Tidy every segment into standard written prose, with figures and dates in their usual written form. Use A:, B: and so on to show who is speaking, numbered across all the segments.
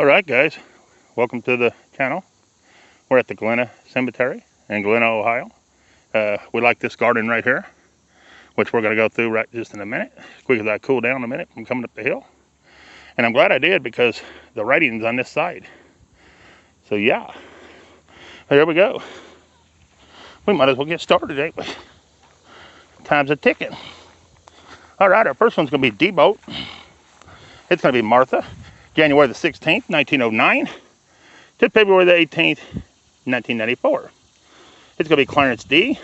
A: Alright guys, welcome to the channel. We're at the Glenna Cemetery in Glenna, Ohio. We like this garden right here, which we're going to go through right just in a minute. Quick as I cool down a minute from coming up the hill. And I'm glad I did because the writing's on this side. So yeah, here we go. We might as well get started, ain't we? Time's a ticking. Alright, our first one's going to be D-Boat. It's going to be Martha. January the 16th, 1909 to February the 18th, 1994. It's going to be Clarence D.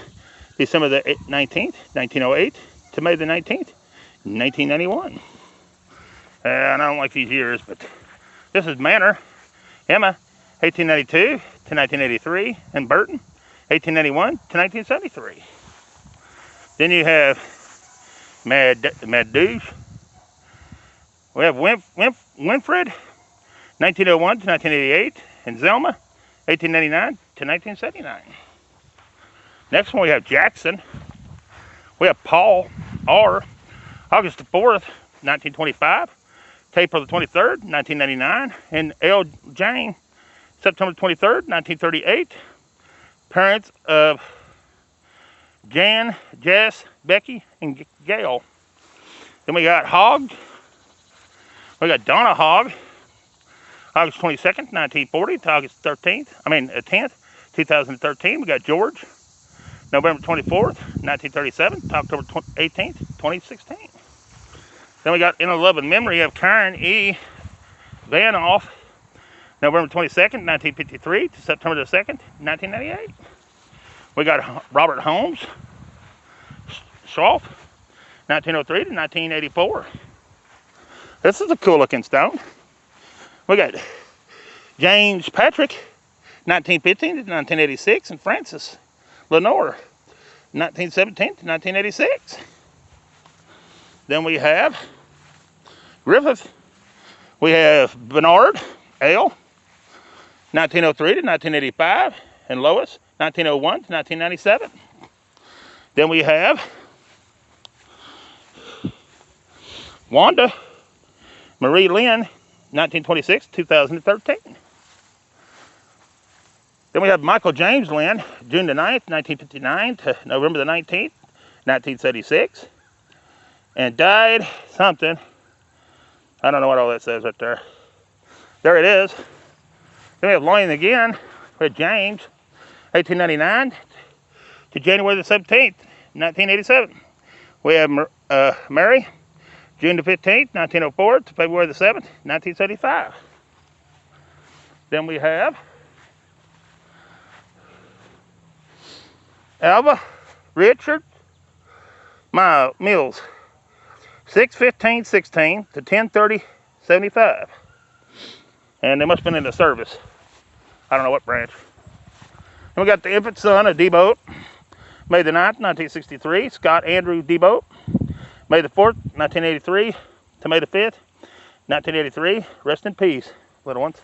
A: December the 19th, 1908 to May the 19th, 1991. And I don't like these years, but this is Manor. Emma, 1892 to 1983, and Burton, 1891 to 1973. Then you have Mad Douche. We have Winfred, 1901 to 1988, and Zelma, 1899 to 1979. Next one we have Jackson. We have Paul R. August the 4th, 1925, to April the 23rd, 1999, and L. Jane, September 23rd, 1938. Parents of Jan, Jess, Becky, and Gail. Then we got Hogg. We got Donna Hogg, August 22nd, 1940 to August 10th, 2013. We got George, November 24th, 1937 to October 18th, 2016. Then we got in a loving memory of Karen E. Vanoff, November 22nd, 1953 to September the 2nd, 1998. We got Robert Holmes, Schroff, 1903 to 1984. This is a cool looking stone. We got James Patrick, 1915 to 1986, and Francis Lenore, 1917 to 1986. Then we have Griffith. We have Bernard Ale, 1903 to 1985, and Lois, 1901 to 1997. Then we have Wanda Marie Lynn, 1926, 2013. Then we have Michael James Lynn, June the 9th, 1959 to November the 19th, 1976. And died something. I don't know what all that says right there. There it is. Then we have Lynn again with James, 1899 to January the 17th, 1987. We have Mary, June the 15th, 1904 to February the 7th, 1975. Then we have Alva Richard Mills, 6/15/16 to 10/30/75. And they must have been in the service. I don't know what branch. And we got the infant son of D-Boat, May the 9th, 1963, Scott Andrew D-Boat. May the 4th, 1983 to May the 5th, 1983. Rest in peace, little ones.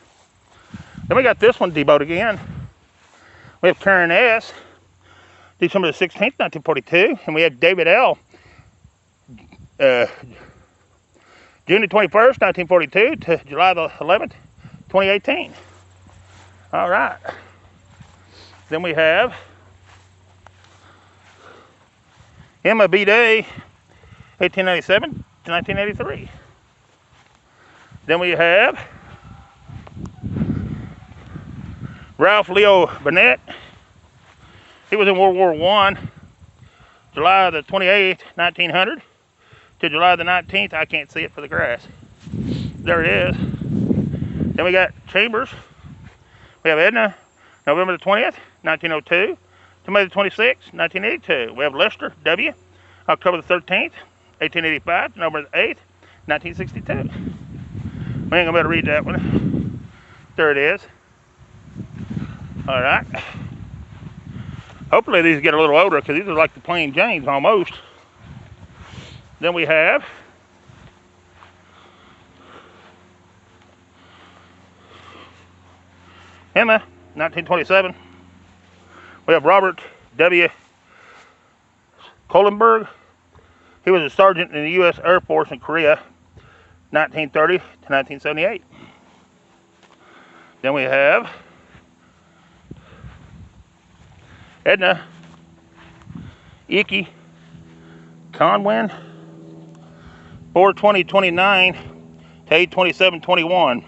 A: Then we got this one, D-Boat again. We have Karen S., December the 16th, 1942. And we have David L., June the 21st, 1942 to July the 11th, 2018. All right. Then we have Emma B. Day, 1897 to 1983. Then we have Ralph Leo Burnett. He was in World War I, July the 28th, 1900 to July the 19th. I can't see it for the grass. There it is. Then we got Chambers. We have Edna, November the 20th, 1902 to May the 26th, 1982. We have Lester W., October the 13th, 1885 to November the 8th, 1962. We ain't gonna be able to read that one. There it is. All right. Hopefully these get a little older because these are like the plain Janes almost. Then we have Emma, 1927. We have Robert W. Kohlenberg. He was a sergeant in the U.S. Air Force in Korea, 1930 to 1978. Then we have Edna Icky Conwin, 4/20/29 to 8/27/21.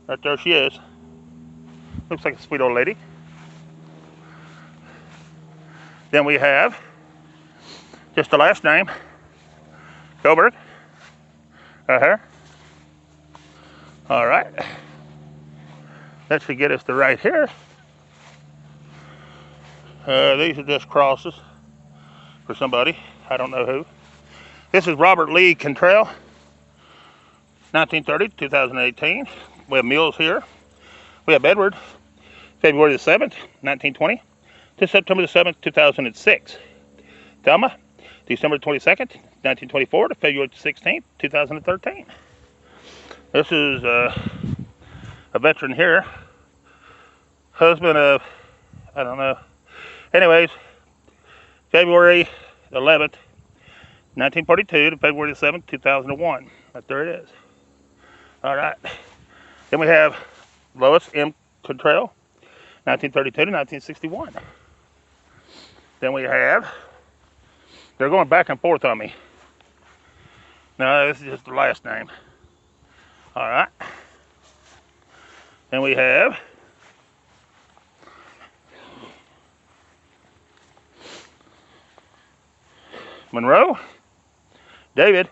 A: Right there she is. Looks like a sweet old lady. Then we have just the last name, Goldberg. Right here. All right. That should get us to right here. These are just crosses for somebody. I don't know who. This is Robert Lee Cantrell, 1930 to 2018. We have Mills here. We have Edward, February the 7th, 1920 to September the 7th, 2006. Thelma, December 22nd, 1924 to February 16th, 2013. This is a veteran here. Husband of, I don't know. Anyways, February 11th, 1942 to February 7th, 2001. Right there it is. All right. Then we have Lois M. Cantrell, 1932 to 1961. Then we have, they're going back and forth on me. No, this is just the last name. All right. Then we have Monroe David,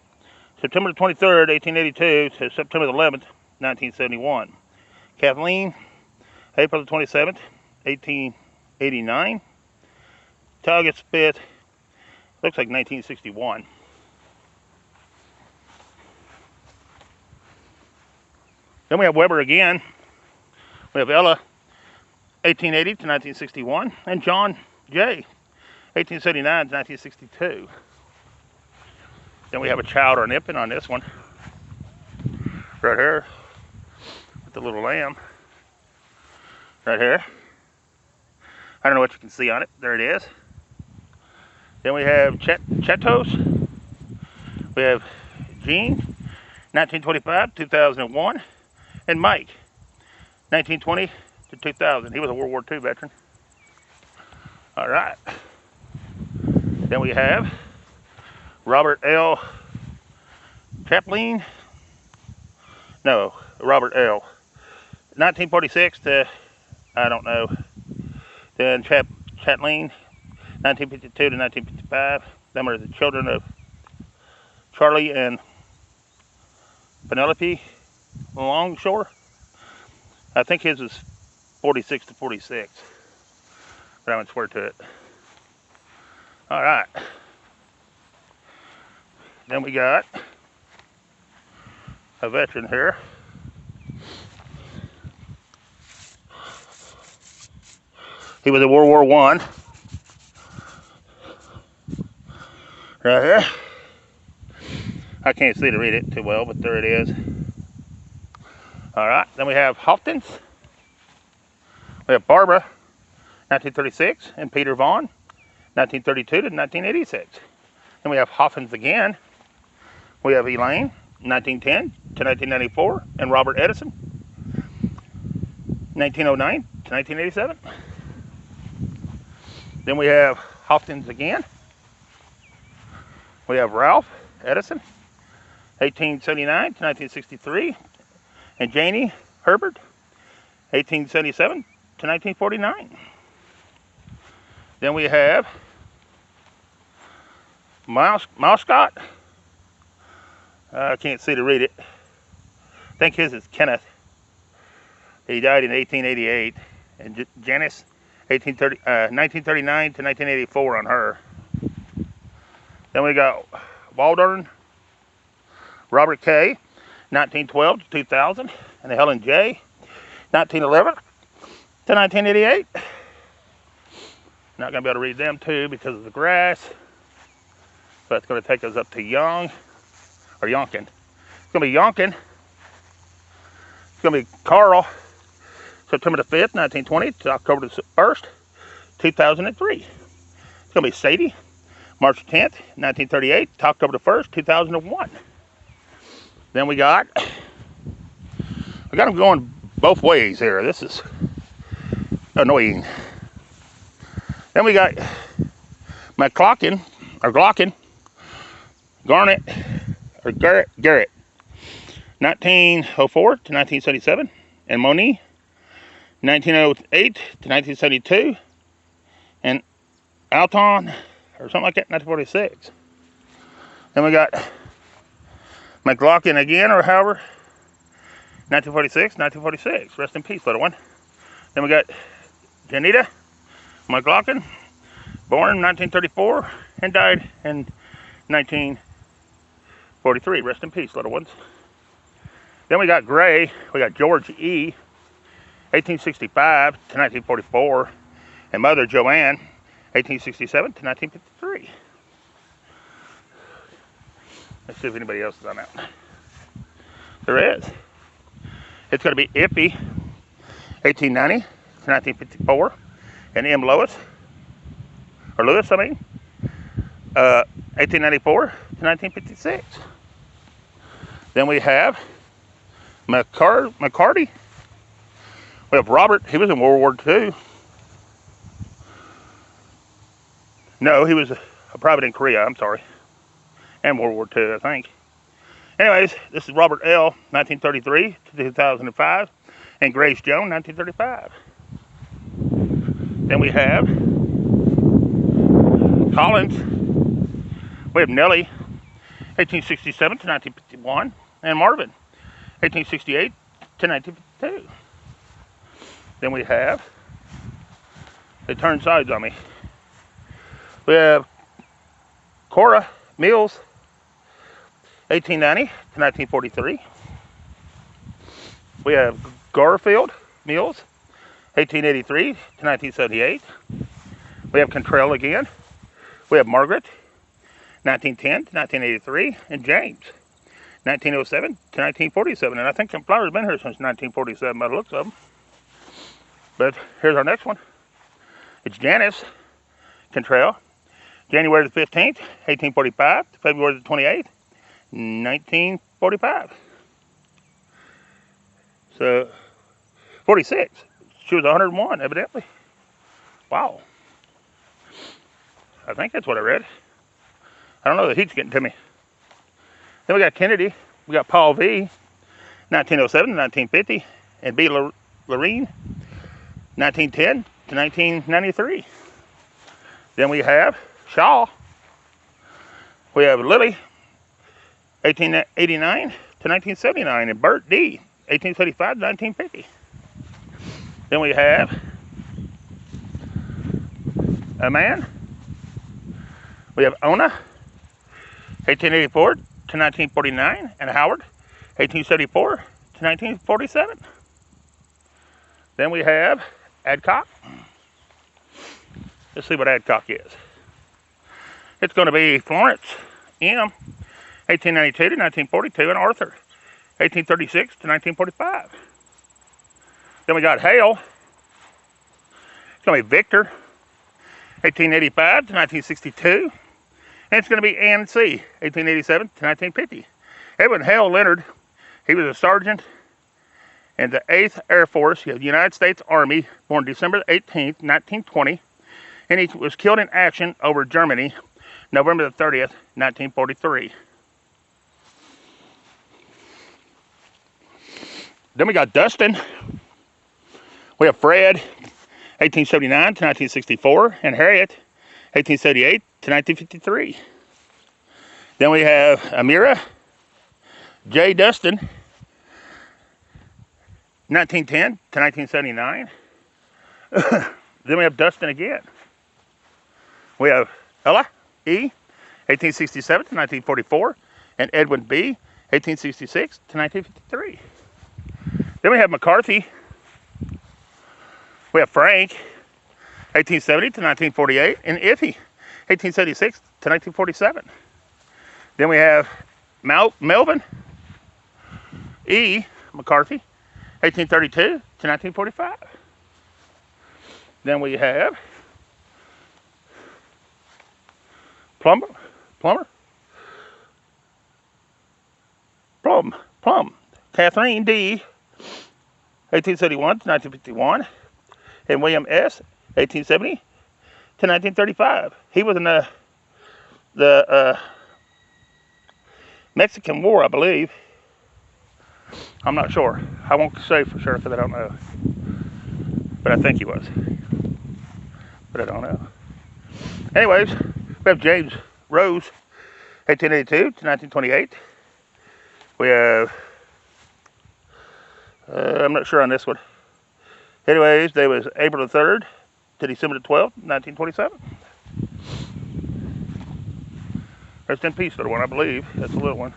A: September 23rd, 1882 to September 11th, 1971. Kathleen, April 27th, 1889 to August 5th, looks like 1961. Then we have Weber again. We have Ella, 1880 to 1961, and John J, 1879 to 1962. Then we have a child or an infant on this one, right here, with the little lamb, right here. I don't know what you can see on it. There it is. Then we have Chetos. We have Gene, 1925 2001, and Mike, 1920 to 2000. He was a World War II veteran. All right. Then we have Robert L. Chaplin. No, Robert L. 1946 to, I don't know. Then Chaplin, 1952 to 1955. Them are the children of Charlie and Penelope Longshore. I think his is 46 to 46. But I won't swear to it. All right. Then we got a veteran here. He was in World War I. Right here. I can't see to read it too well, but there it is. All right. Then we have Hoftons. We have Barbara, 1936, and Peter Vaughn, 1932 to 1986. Then we have Hoffins again. We have Elaine, 1910 to 1994, and Robert Edison, 1909 to 1987. Then we have Hoftons again. We have Ralph Edison, 1879 to 1963, and Janie Herbert, 1877 to 1949. Then we have Miles Scott. I can't see to read it. I think his is Kenneth. He died in 1888. And Janice, 1939 to 1984 on her. Then we got Waldern, Robert K, 1912 to 2000, and Helen J, 1911 to 1988. Not going to be able to read them too because of the grass. So that's going to take us up to Young, or Yonkin. It's going to be Yonkin. It's going to be Carl, September the 5th, 1920 to October the 1st, 2003. It's going to be Sadie, March 10th, 1938 to October the 1st, 2001. Then we got them going both ways here. This is annoying. Then we got McLaughlin, or Glocken, Garrett, 1904 to 1977, and Moni, 1908 to 1972, and Alton, or something like that, 1946. Then we got McLaughlin again, or however, 1946. Rest in peace, little one. Then we got Janita McLaughlin, born 1934 and died in 1943. Rest in peace, little ones. Then we got Gray. We got George E., 1865 to 1944, and Mother Joanne, 1867 to 1953. Let's see if anybody else is on that. There is. It's going to be Ippy, 1890 to 1954, and M. Lewis, 1894 to 1956. Then we have McCarty. We have Robert. He was in World War II. No, he was a private in Korea, I'm sorry. And World War II, I think. Anyways, this is Robert L., 1933 to 2005, and Grace Jones, 1935. Then we have Collins. We have Nellie, 1867 to 1951, and Marvin, 1868 to 1952. Then we have, they turn sides on me. We have Cora Mills, 1890 to 1943. We have Garfield Mills, 1883 to 1978. We have Cantrell again. We have Margaret, 1910 to 1983, and James, 1907 to 1947. And I think them flowers have been here since 1947 by the looks of them. But here's our next one. It's Janice Cantrell, January the 15th, 1845 to February the 28th, 1945. So, 46. She was 101, evidently. Wow. I think that's what I read. I don't know, the heat's getting to me. Then we got Kennedy. We got Paul V., 1907 to 1950, and B. Lorene, 1910 to 1993. Then we have Shaw. We have Lily, 1889 to 1979, and Bert D., 1875 to 1950. Then we have a man. We have Ona, 1884 to 1949, and Howard, 1874 to 1947. Then we have Adcock. Let's see what Adcock is. It's going to be Florence M., 1892 to 1942, and Arthur, 1836 to 1945. Then we got Hale. It's going to be Victor, 1885 to 1962. And it's going to be Ann C., 1887 to 1950. Edwin Hale Leonard, he was a sergeant in the 8th Air Force of the United States Army, born December 18th, 1920. And he was killed in action over Germany, November the 30th, 1943. Then we got Dustin. We have Fred, 1879 to 1964, and Harriet, 1878 to 1953. Then we have Amira J. Dustin, 1910 to 1979. Then we have Dustin again. We have Ella E., 1867 to 1944, and Edwin B., 1866 to 1953. Then we have McCarthy. We have Frank, 1870 to 1948, and Iffy, 1876 to 1947. Then we have Melvin E. McCarthy, 1832 to 1945. Then we have Plum, Kathleen D., 1871 to 1951. And William S., 1870 to 1935. He was in the Mexican War, I believe. I'm not sure. I won't say for sure because I don't know. But I think he was. But I don't know. Anyways, we have James Rose, 1882 to 1928. We have, I'm not sure on this one. Anyways, they was April the 3rd to December the 12th, 1927. Rest in peace, little one, I believe. That's a little one.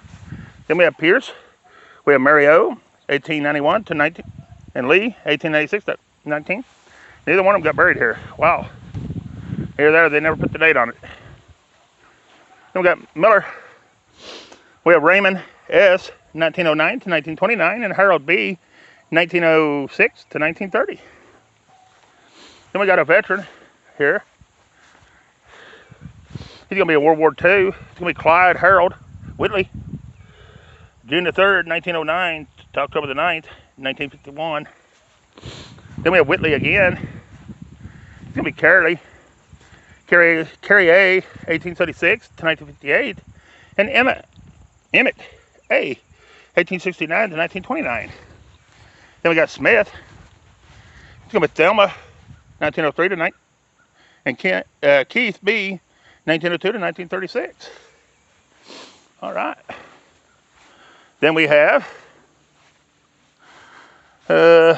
A: Then we have Pierce. We have Mary O, 1891 to 19, and Lee, 1896 to 19. Neither one of them got buried here. Wow. Here, there, they never put the date on it. Then we got Miller. We have Raymond S, 1909 to 1929, and Harold B, 1906 to 1930. Then we got a veteran here. He's going to be in World War II. It's going to be Clyde Harold Whitley. June the 3rd, 1909 to October the 9th, 1951. Then we have Whitley again. It's going to be Carrie A, 1876 to 1958. And Emmett A, 1869 to 1929. Then we got Smith. It's going to be Thelma, 1903 to 9. And Keith B, 1902 to 1936. All right. Then we have Emma,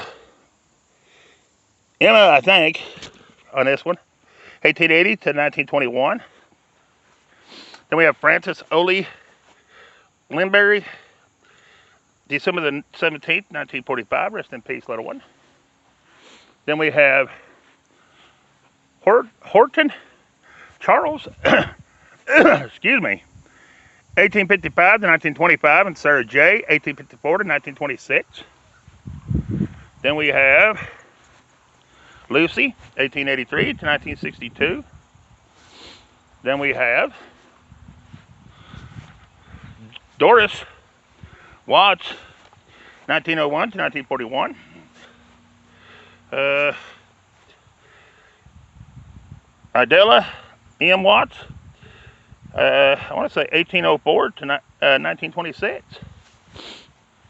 A: I think, on this one, 1880 to 1921. Then we have Francis Ole Lindberry, December the 17th, 1945. Rest in peace, little one. Then we have Horton Charles, excuse me, 1855 to 1925, and Sarah J, 1854 to 1926. Then we have Lucy, 1883 to 1962. Then we have Doris Watts, 1901 to 1941. Idella M. Watts, I want to say 1804 to 1926.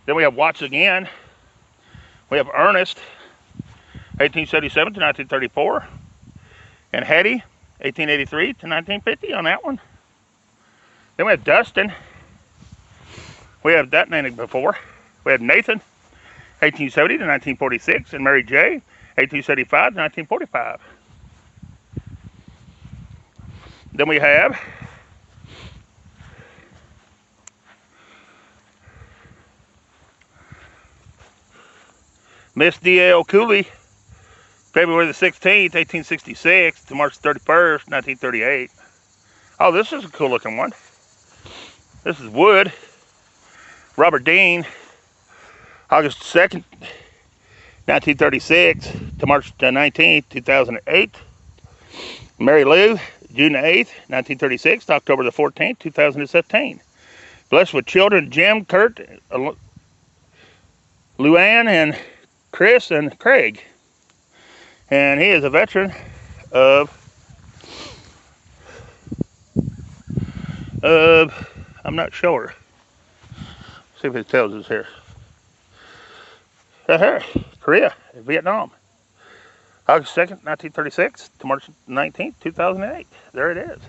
A: Then we have Watts again. We have Ernest, 1877 to 1934. And Hetty, 1883 to 1950 on that one. Then we have Dustin. We have that name before. We have Nathan, 1870 to 1946. And Mary J, 1875 to 1945. Then we have Miss D.L. Cooley, February the 16th, 1866 to March 31st, 1938. Oh, this is a cool looking one. This is Wood. Robert Dean, August 2nd, 1936 to March 19th, 2008. Mary Lou, June the 8th, 1936 to October the 14th, 2017. Blessed with children, Jim, Kurt, Luann, and Chris, and Craig. And he is a veteran of I'm not sure. See if it tells us here. Korea, Vietnam. August 2nd, 1936 to March 19th, 2008. There it is.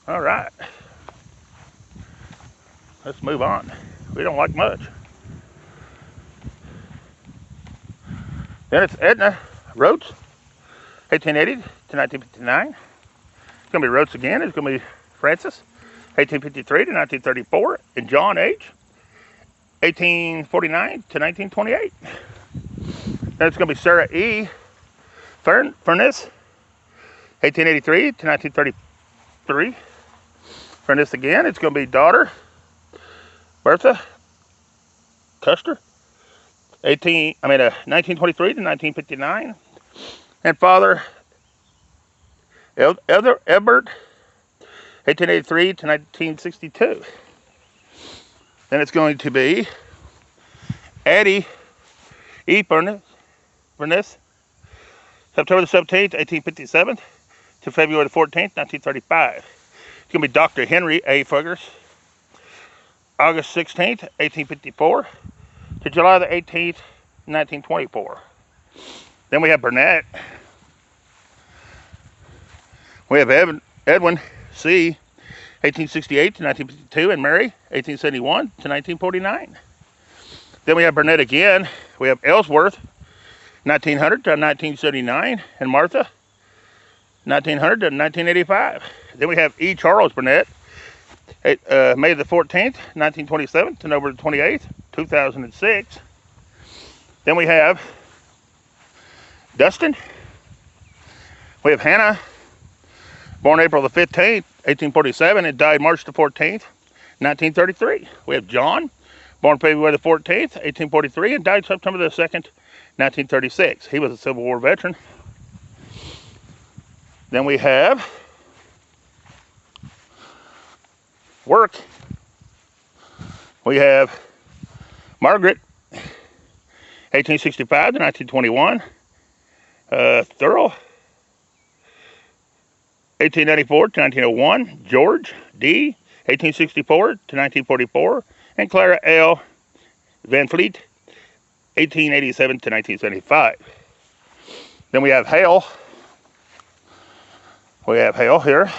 A: All right. Let's move on. We don't like much. Then it's Edna Rhodes, 1880 to 1959. It's going to be Rhodes again. It's going to be Francis, 1853 to 1934. And John H., 1849 to 1928. Then it's going to be Sarah E. Furnace, 1883 to 1933. Furnace again. It's going to be daughter Bertha Custer, 1923 to 1959. And father Ebert, 1883 to 1962. Then it's going to be Addie E. Bernice, September the 17th, 1857 to February the 14th, 1935. It's going to be Dr. Henry A. Fuggers, August 16th, 1854 to July the 18th, 1924. Then we have Burnett. We have Edwin C., 1868 to 1952, and Mary, 1871 to 1949. Then we have Burnett again. We have Ellsworth, 1900 to 1979, and Martha, 1900 to 1985. Then we have E. Charles Burnett, May the 14th, 1927 to November the 28th, 2006. Then we have Dustin. We have Hannah, born April the 15th, 1847, and died March the 14th, 1933. We have John, born February the 14th, 1843, and died September the 2nd, 1936. He was a Civil War veteran. Then we have Work. We have Margaret, 1865 to 1921. Thurl, 1894 to 1901. George D., 1864 to 1944. And Clara L. Van Fleet, 1887 to 1975. Then we have Hale. We have Hale here.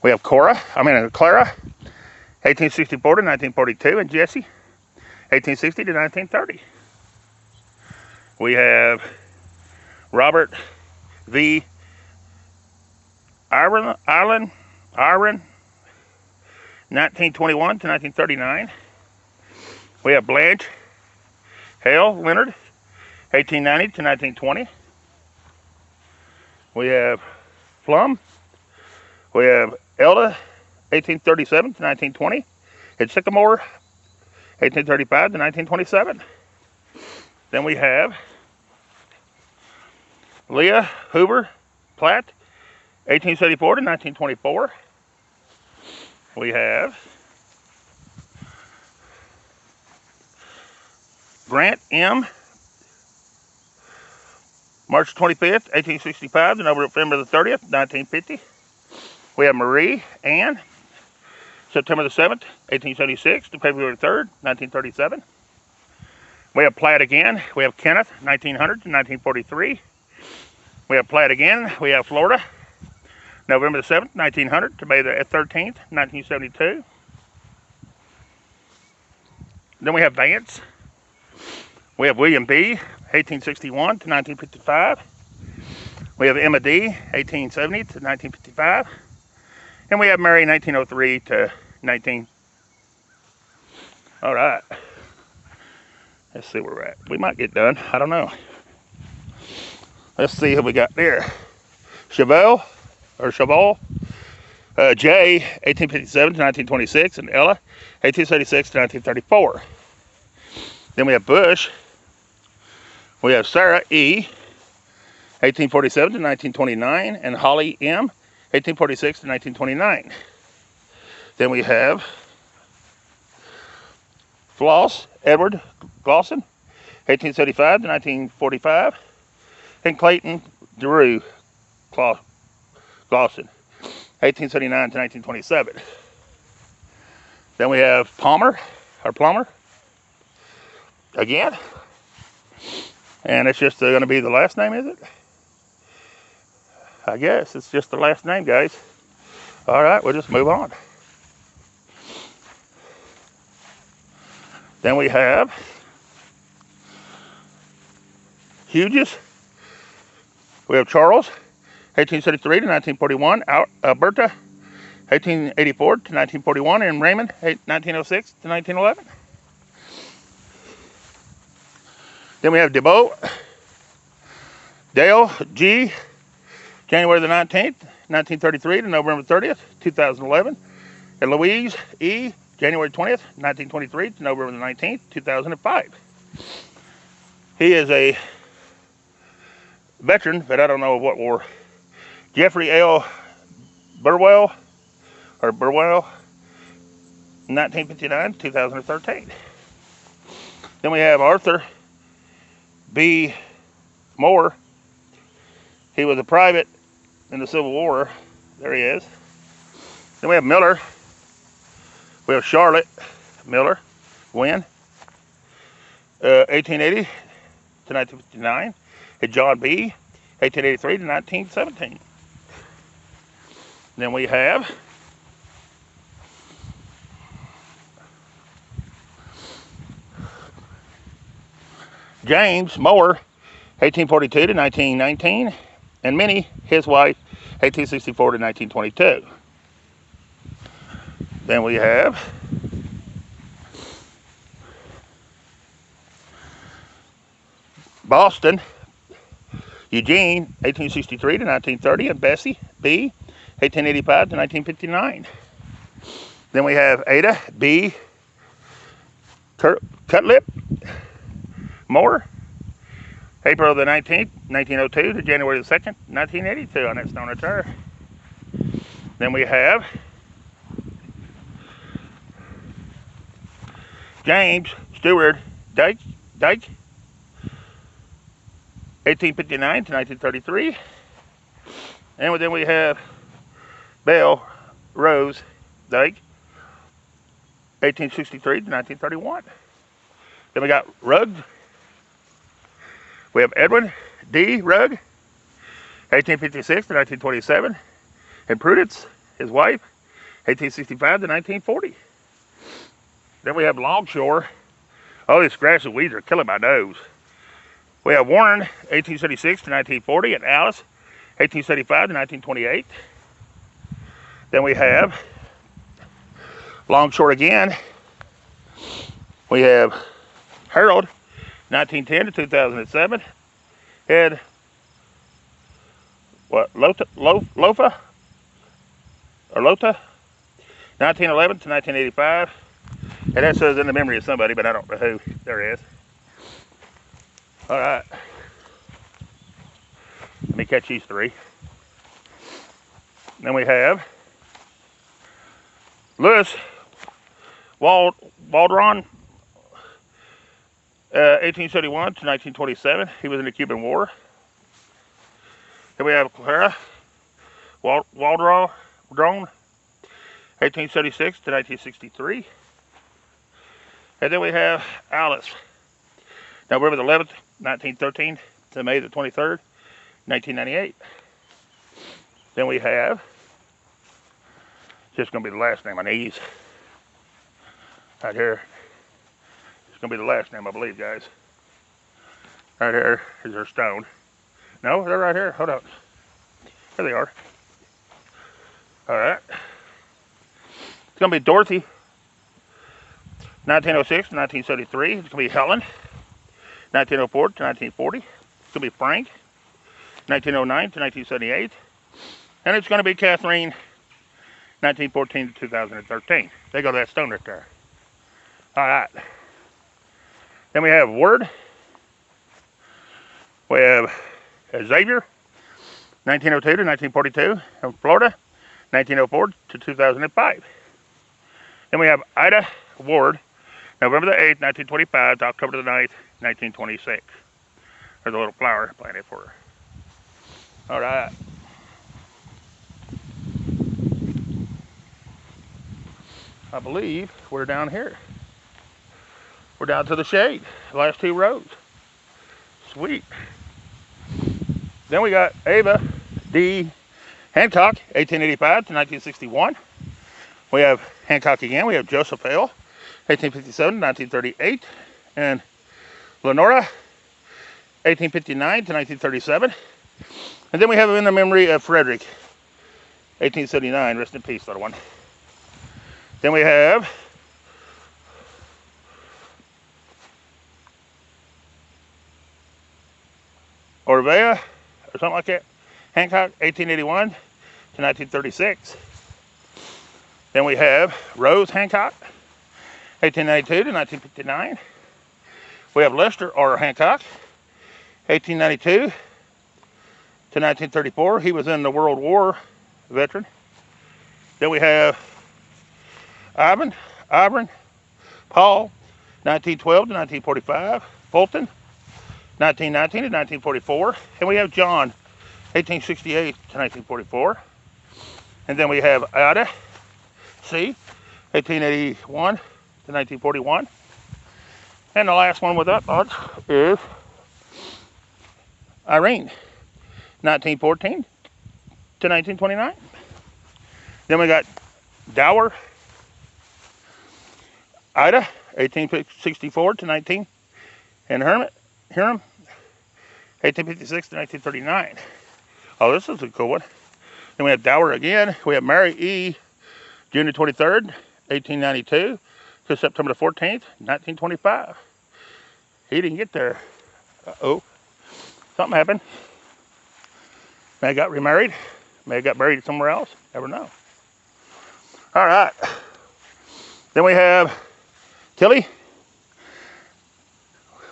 A: We have Clara, 1864 to 1942, and Jesse, 1860 to 1930. We have Robert V. Iron, 1921 to 1939. We have Blanche Hale Leonard, 1890 to 1920. We have Plum. We have Elda, 1837 to 1920. And Sycamore, 1835 to 1927. Then we have Leah Hoover Platt, 1874 to 1924. We have Grant M., March 25th, 1865 to November the 30th, 1950. We have Marie Ann, September the 7th, 1876 to February 3rd, 1937. We have Platt again. We have Kenneth, 1900 to 1943. We have Platt again. We have Florida, November the 7th, 1900 to May the 13th, 1972. Then we have Vance. We have William B., 1861 to 1955. We have Emma D., 1870 to 1955. And we have Mary, 1903 to 19. All right. Let's see where we're at. We might get done. I don't know. Let's see who we got there. Cheval, J, 1857 to 1926, and Ella, 1876 to 1934. Then we have Bush. We have Sarah E., 1847 to 1929, and Holly M., 1846 to 1929. Then we have Floss Edward Glosson, 1875 to 1945, and Clayton Drew Glosson, 1879 to 1927. Then we have Plummer, again. And it's just going to be the last name, is it? I guess it's just the last name, guys. All right, we'll just move on. Then we have Hughes. We have Charles, 1873 to 1941. Alberta, 1884 to 1941. And Raymond, 1906 to 1911. Then we have DeBoe, Dale G., January the 19th, 1933 to November 30th, 2011. And Louise E., January 20th, 1923 to November the 19th, 2005. He is a veteran, but I don't know what war. Jeffrey L. Burwell, 1959, 2013. Then we have Arthur B. Moore. He was a private in the Civil War. There he is. Then we have Miller. We have Charlotte Miller, Wynn, 1880 to 1959. And John B., 1883 to 1917. Then we have James Moore, 1842 to 1919, and Minnie, his wife, 1864 to 1922. Then we have Boston, Eugene, 1863 to 1930, and Bessie B., 1885 to 1959. Then we have Ada B. Cutlip Moore, April the 19th, 1902 to January the 2nd, 1982 on that stone attire. Then we have James Stewart Dyke, 1859 to 1933. And then we have Belle Rose Dyke, 1863 to 1931. Then we got Rugg. We have Edwin D. Rugg, 1856 to 1927. And Prudence, his wife, 1865 to 1940. Then we have Longshore. Oh, these grass and weeds are killing my nose. We have Warren, 1876 to 1940, and Alice, 1875 to 1928. Then we have Longshore again. We have Harold, 1910 to 2007. Had what, Lota, 1911 to 1985. And that says in the memory of somebody, but I don't know who. There it is. All right. Let me catch these three. Then we have Lewis Waldron, 1871 to 1927. He was in the Cuban War. Then we have Clara Waldron, 1876 to 1963. And then we have Alice, November the 11th, 1913 to May the 23rd, 1998. Then we have, just going to be the last name on these. Right here. It's going to be the last name, I believe, guys. Right here is their stone. No, they're right here. Hold on. There they are. All right. It's going to be Dorothy, 1906 to 1973. It's going to be Helen, 1904 to 1940. It's going to be Frank, 1909 to 1978. And it's going to be Catherine, 1914 to 2013. They go to that stone right there. All right. Then we have Word. We have Xavier, 1902 to 1942, from Florida, 1904 to 2005. Then we have Ida Ward, November the 8th, 1925 to October the 9th, 1926. There's a little flower planted for her. All right. I believe we're down here. We're down to the shade, the last two rows. Sweet. Then we got Ava D. Hancock, 1885 to 1961. We have Hancock again. We have Joseph L., 1857 to 1938. And Lenora, 1859 to 1937. And then we have in the memory of Frederick, 1879. Rest in peace, little one. Then we have Orvea, or something like that. Hancock, 1881 to 1936. Then we have Rose Hancock, 1892 to 1959. We have Lester R. Hancock, 1892 to 1934. He was in the World War veteran. Then we have Ivan Paul, 1912 to 1945. Fulton, 1919 to 1944. And we have John, 1868 to 1944. And then we have Ada C, 1881 to 1941. And the last one with that bunch is Irene, 1914 to 1929. Then we got Dower, Ida, 1864 to 19, and Hiram, 1856 to 1939. Oh, this is a cool one. Then we have Dower again. We have Mary E, June 23rd, 1892 to September the 14th, 1925. He didn't get there. Uh-oh. Something happened. May have got remarried. May have got married somewhere else. Never know. All right. Then we have Tilly.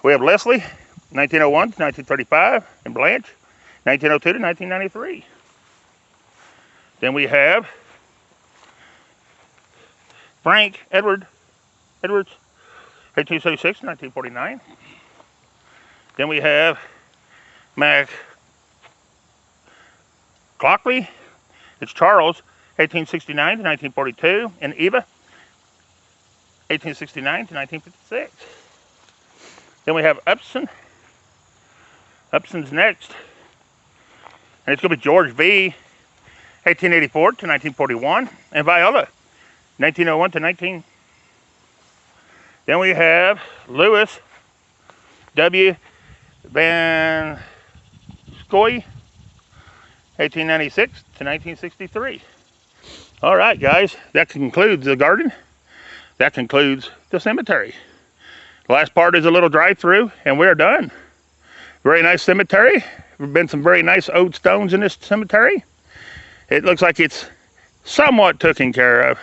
A: We have Leslie, 1901 to 1935, and Blanche, 1902 to 1993. Then we have Frank Edwards, 1876 to 1949. Then we have Mac Clockley, it's Charles, 1869 to 1942, and Eva, 1869 to 1956. Then we have Upson. Upson's next. And it's going to be George V, 1884 to 1941, and Viola, 1901 to 19. Then we have Lewis W. Van Scoy, 1896 to 1963. All right, guys, that concludes the garden. That concludes the cemetery. The last part is a little drive-through, and we're done. Very nice cemetery. There have been some very nice old stones in this cemetery. It looks like it's somewhat taken care of.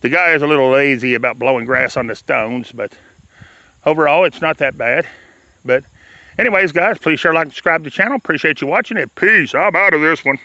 A: The guy is a little lazy about blowing grass on the stones, but overall, it's not that bad. But anyways, guys, please share, like, and subscribe to the channel. Appreciate you watching it. Peace. I'm out of this one.